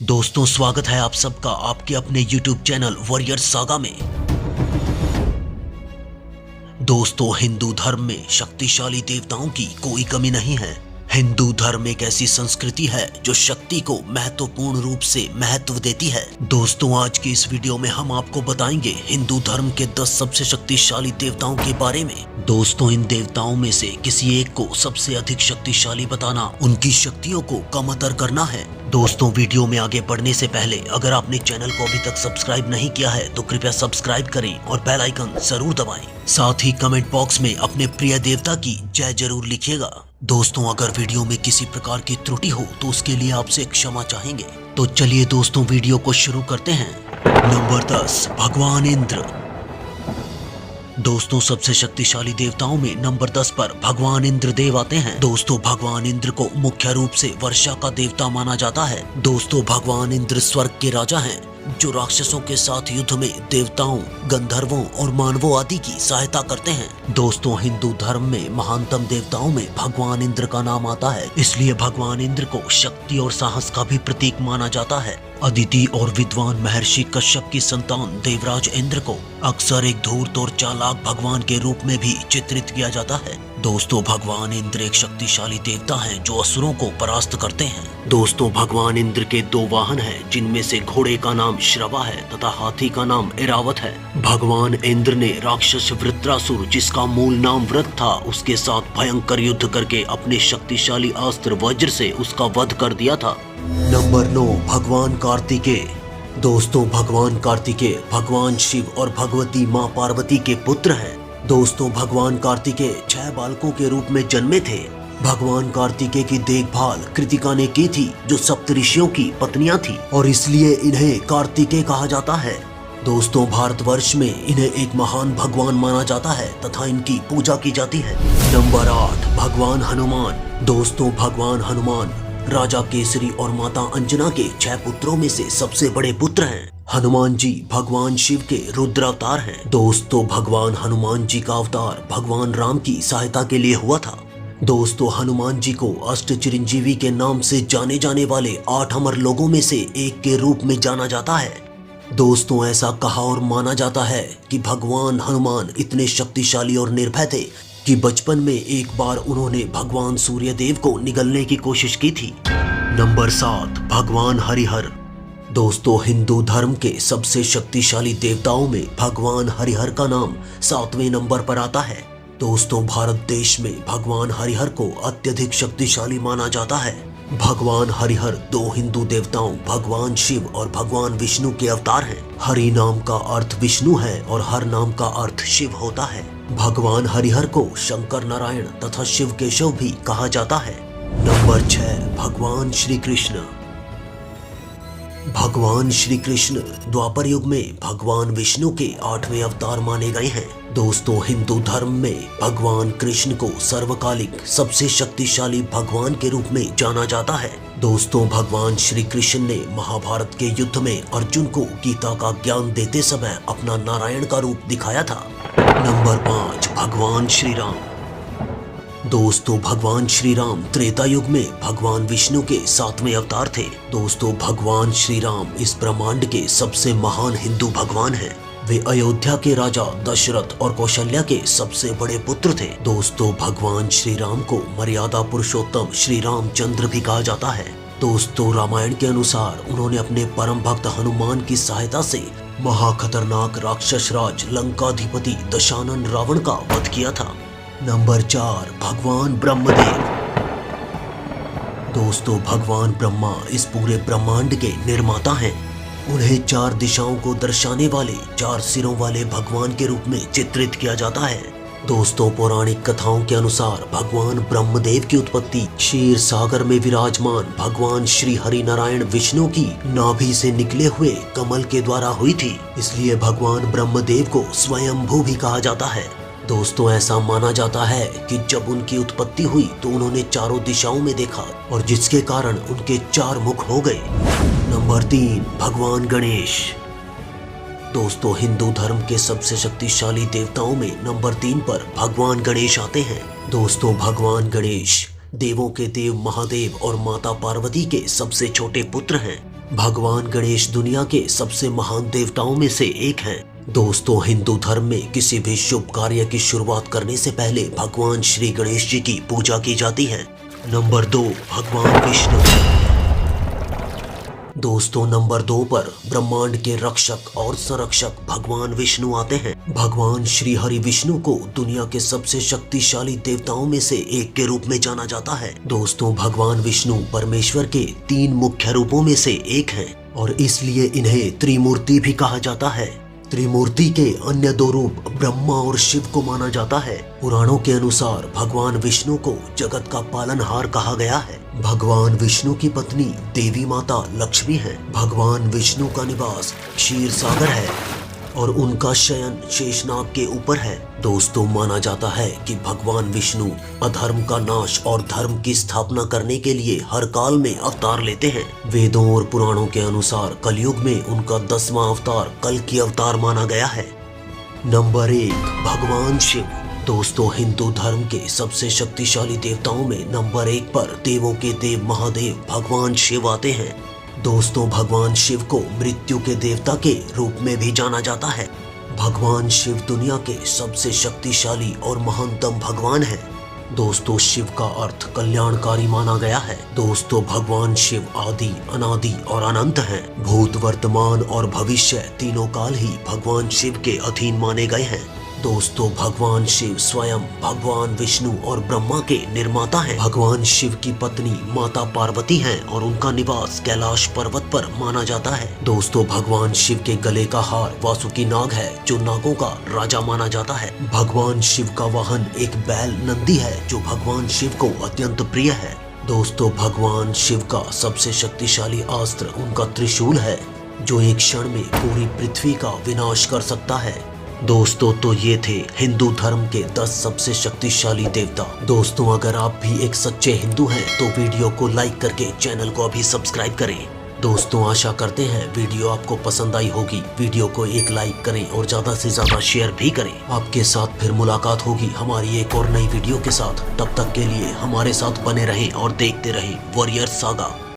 दोस्तों स्वागत है आप सबका आपके अपने YouTube चैनल वॉरियर सागा में। दोस्तों हिंदू धर्म में शक्तिशाली देवताओं की कोई कमी नहीं है। हिंदू धर्म एक ऐसी संस्कृति है जो शक्ति को महत्वपूर्ण रूप से महत्व देती है। दोस्तों आज की इस वीडियो में हम आपको बताएंगे हिंदू धर्म के 10 सबसे शक्तिशाली देवताओं के बारे में। दोस्तों इन देवताओं में से किसी एक को सबसे अधिक शक्तिशाली बताना उनकी शक्तियों को कमतर करना है। दोस्तों वीडियो में आगे बढ़ने से पहले अगर आपने चैनल को अभी तक सब्सक्राइब नहीं किया है तो कृपया सब्सक्राइब करें और बेल आइकन जरूर दबाएं। साथ ही कमेंट बॉक्स में अपने प्रिय देवता की जय जरूर लिखिएगा। दोस्तों अगर वीडियो में किसी प्रकार की त्रुटि हो तो उसके लिए आपसे क्षमा चाहेंगे। तो चलिए दोस्तों वीडियो को शुरू करते हैं। नंबर 10 भगवान इंद्र। दोस्तों सबसे शक्तिशाली देवताओं में नंबर 10 पर भगवान इंद्र देव आते हैं। दोस्तों भगवान इंद्र को मुख्य रूप से वर्षा का देवता माना जाता है। दोस्तों भगवान इंद्र स्वर्ग के राजा हैं जो राक्षसों के साथ युद्ध में देवताओं, गंधर्वों और मानवों आदि की सहायता करते हैं। दोस्तों हिंदू धर्म में महानतम देवताओं में भगवान इंद्र का नाम आता है, इसलिए भगवान इंद्र को शक्ति और साहस का भी प्रतीक माना जाता है। अदिति और विद्वान महर्षि कश्यप की संतान देवराज इंद्र को अक्सर एक धूर्त और चालाक भगवान के रूप में भी चित्रित किया जाता है। दोस्तों भगवान इंद्र एक शक्तिशाली देवता हैं जो असुरों को परास्त करते हैं। दोस्तों भगवान इंद्र के 2 वाहन हैं जिनमें से घोड़े का नाम श्रवा है तथा हाथी का नाम ऐरावत है। भगवान इंद्र ने राक्षस वृत्रासुर जिसका मूल नाम वृत्र था उसके साथ भयंकर युद्ध करके अपने शक्तिशाली अस्त्र वज्र से उसका वध कर दिया था। नंबर 9 भगवान कार्तिकेय। दोस्तों भगवान कार्तिकेय भगवान शिव और भगवती माँ पार्वती के पुत्र हैं। दोस्तों भगवान कार्तिकेय 6 बालकों के रूप में जन्मे थे। भगवान कार्तिकेय की देखभाल कृतिका ने की थी जो सप्तऋषियों की पत्नियां थी और इसलिए इन्हें कार्तिकेय कहा जाता है। दोस्तों भारतवर्ष में इन्हें एक महान भगवान माना जाता है तथा इनकी पूजा की जाती है। नंबर 8 भगवान हनुमान। दोस्तों भगवान हनुमान राजा केसरी और माता अंजना के 6 पुत्रों में से सबसे बड़े पुत्र हैं। हनुमान जी भगवान शिव के रुद्रावतार हैं। दोस्तों भगवान हनुमान जी का अवतार भगवान राम की सहायता के लिए हुआ था। दोस्तों हनुमान जी को अष्ट चिरंजीवी के नाम से जाने जाने वाले 8 अमर लोगों में से एक के रूप में जाना जाता है। दोस्तों ऐसा कहा और माना जाता है कि भगवान हनुमान इतने शक्तिशाली और निर्भय थे कि बचपन में एक बार उन्होंने भगवान सूर्यदेव को निगलने की कोशिश की थी। नंबर 7 भगवान हरिहर। दोस्तों हिंदू धर्म के सबसे शक्तिशाली देवताओं में भगवान हरिहर का नाम 7वें नंबर पर आता है। दोस्तों भारत देश में भगवान हरिहर को अत्यधिक शक्तिशाली माना जाता है। भगवान हरिहर 2 हिंदू देवताओं भगवान शिव और भगवान विष्णु के अवतार हैं। हरि नाम का अर्थ विष्णु है और हर नाम का अर्थ शिव होता है। भगवान हरिहर को शंकर नारायण तथा शिव केशव भी कहा जाता है। नंबर 6 भगवान श्री कृष्ण। भगवान श्री कृष्ण द्वापर युग में भगवान विष्णु के 8वें अवतार माने गए हैं। दोस्तों हिंदू धर्म में भगवान कृष्ण को सर्वकालिक सबसे शक्तिशाली भगवान के रूप में जाना जाता है। दोस्तों भगवान श्री कृष्ण ने महाभारत के युद्ध में अर्जुन को गीता का ज्ञान देते समय अपना नारायण का रूप दिखाया था। नंबर 5 भगवान श्री राम। दोस्तों भगवान श्री राम त्रेता युग में भगवान विष्णु के 7वें अवतार थे। दोस्तों भगवान श्री राम इस ब्रह्मांड के सबसे महान हिंदू भगवान हैं। वे अयोध्या के राजा दशरथ और कौशल्या के सबसे बड़े पुत्र थे। दोस्तों भगवान श्री राम को मर्यादा पुरुषोत्तम श्री रामचंद्र भी कहा जाता है। दोस्तों रामायण के अनुसार उन्होंने अपने परम भक्त हनुमान की सहायता से महाखतरनाक राक्षस राज लंकाधिपति दशानन रावण का वध किया था। नंबर 4 भगवान ब्रह्मदेव। दोस्तों भगवान ब्रह्मा इस पूरे ब्रह्मांड के निर्माता हैं। उन्हें 4 दिशाओं को दर्शाने वाले 4 सिरों वाले भगवान के रूप में चित्रित किया जाता है। दोस्तों पौराणिक कथाओं के अनुसार भगवान ब्रह्मदेव की उत्पत्ति क्षीर सागर में विराजमान भगवान श्री हरि नारायण विष्णु की नाभि से निकले हुए कमल के द्वारा हुई थी, इसलिए भगवान ब्रह्मदेव को स्वयंभू भी कहा जाता है। दोस्तों ऐसा माना जाता है कि जब उनकी उत्पत्ति हुई तो उन्होंने चारों दिशाओं में देखा और जिसके कारण उनके 4 मुख हो गए। नंबर 3 भगवान गणेश। दोस्तों हिंदू धर्म के सबसे शक्तिशाली देवताओं में नंबर 3 पर भगवान गणेश आते हैं। दोस्तों भगवान गणेश देवों के देव महादेव और माता पार्वती के सबसे छोटे पुत्र हैं। भगवान गणेश दुनिया के सबसे महान देवताओं में से एक हैं। दोस्तों, हिंदू धर्म में किसी भी शुभ कार्य की शुरुआत करने से पहले भगवान श्री गणेश जी की पूजा की जाती है। नंबर 2, भगवान विष्णु। दोस्तों, नंबर 2 पर ब्रह्मांड के रक्षक और संरक्षक भगवान विष्णु आते हैं। भगवान श्री हरि विष्णु को दुनिया के सबसे शक्तिशाली देवताओं में से एक के रूप में जाना जाता है। दोस्तों, भगवान विष्णु परमेश्वर के 3 मुख्य रूपों में से एक हैं और इसलिए इन्हें त्रिमूर्ति भी कहा जाता है। त्रिमूर्ति के अन्य 2 रूप ब्रह्मा और शिव को माना जाता है। पुराणों के अनुसार भगवान विष्णु को जगत का पालनहार कहा गया है। भगवान विष्णु की पत्नी देवी माता लक्ष्मी है। भगवान विष्णु का निवास क्षीर सागर है और उनका शयन शेषनाग के ऊपर है। दोस्तों, माना जाता है कि भगवान विष्णु अधर्म का नाश और धर्म की स्थापना करने के लिए हर काल में अवतार लेते हैं। वेदों और पुराणों के अनुसार कलयुग में उनका 10वां अवतार कल की अवतार माना गया है। नंबर 1, भगवान शिव। दोस्तों, हिंदू धर्म के सबसे शक्तिशाली देवताओं में नंबर 1 पर देवों के देव महादेव भगवान शिव आते हैं। दोस्तों, भगवान शिव को मृत्यु के देवता के रूप में भी जाना जाता है। भगवान शिव दुनिया के सबसे शक्तिशाली और महानतम भगवान हैं। दोस्तों, शिव का अर्थ कल्याणकारी माना गया है। दोस्तों, भगवान शिव आदि, अनादि और अनंत हैं। भूत, वर्तमान और भविष्य तीनों काल ही भगवान शिव के अधीन माने गए हैं। दोस्तों, भगवान शिव स्वयं भगवान विष्णु और ब्रह्मा के निर्माता हैं। भगवान शिव की पत्नी माता पार्वती हैं और उनका निवास कैलाश पर्वत पर माना जाता है। दोस्तों, भगवान शिव के गले का हार वासुकी नाग है, जो नागों का राजा माना जाता है। भगवान शिव का वाहन एक बैल नंदी है, जो भगवान शिव को अत्यंत प्रिय है। दोस्तों, भगवान शिव का सबसे शक्तिशाली अस्त्र उनका त्रिशूल है, जो एक क्षण में पूरी पृथ्वी का विनाश कर सकता है। दोस्तों, तो ये थे हिंदू धर्म के 10 सबसे शक्तिशाली देवता। दोस्तों, अगर आप भी एक सच्चे हिंदू हैं तो वीडियो को लाइक करके चैनल को अभी सब्सक्राइब करें। दोस्तों, आशा करते हैं वीडियो आपको पसंद आई होगी। वीडियो को एक लाइक करें और ज्यादा से ज्यादा शेयर भी करें। आपके साथ फिर मुलाकात होगी हमारी एक और नई वीडियो के साथ। तब तक के लिए हमारे साथ बने रहें और देखते रहें वॉरियर सागा।